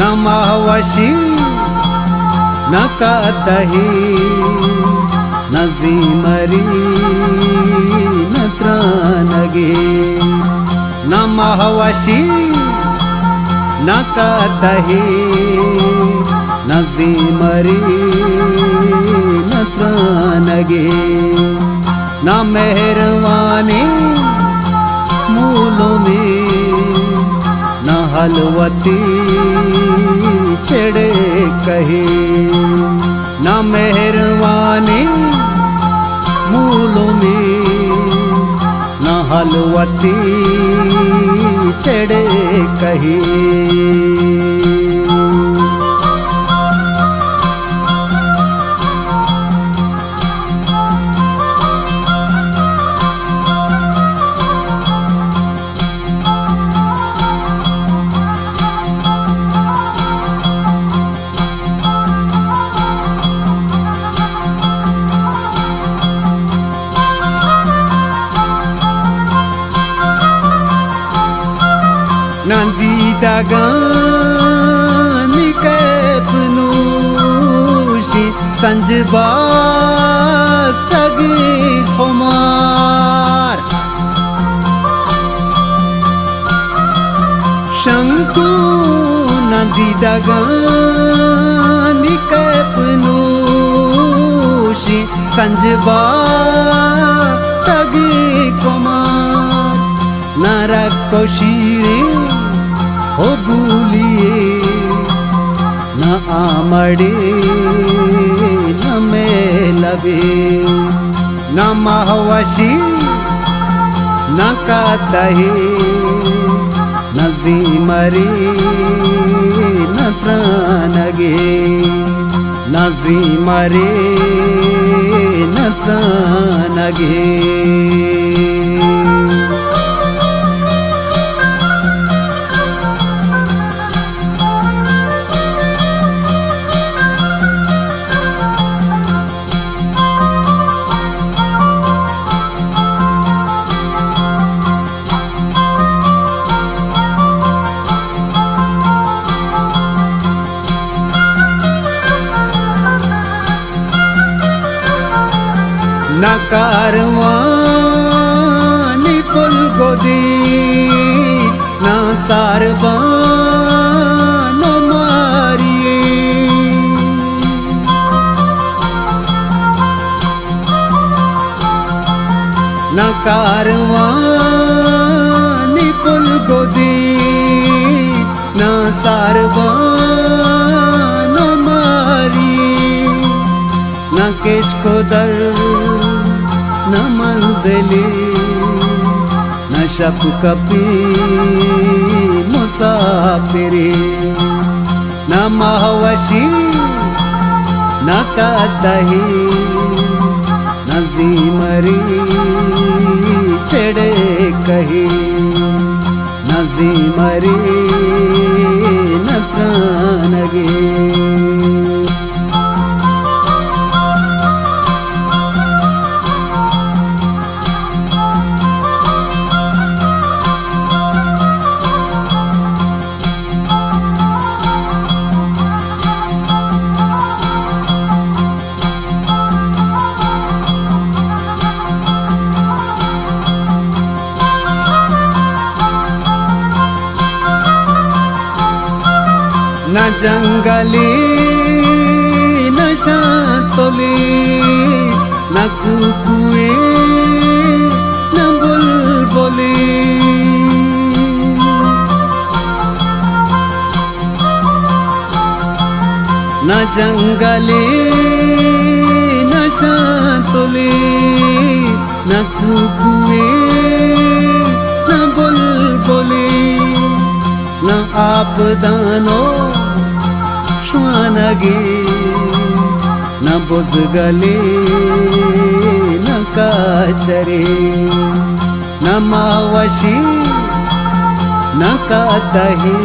नमावशी नकातही नजीमरी नत्रानगे नमावशी नकातही नजीमरी नत्रानगे ना मेहरबानी मूलों में न हलवती चढ़े कहे न मेहरबानी मूलों में न हलवती चढ़े कहे नंदीदागानी कैपनूशी संजबास तगी खुमार शंकु नंदीदागानी कैपनूशी संजबास तगी खुमार नरक को शीरे ओ भूलिए न आमड़े न मेलवे न महवशी न कातहे न जीमरे न प्राणगे न जीमरे न प्राणगे न कारवानी पुल गोदी न सारवानो मारिए न कारवानी पुल गोदी न सारवानो मारिए न केश को दर न मंजिले न शब कपी मुसाफिरे न महवशी न कातही न जीमरी चढ़े कहे न जीमरी न प्राणगे न जंगली न शांतली न कुकुए न बुलबुली न जंगली न शांतली न कुकुए न बुलबुली न आपदानो स्वानगे न बोझगले न काचरे न मावशी न कातही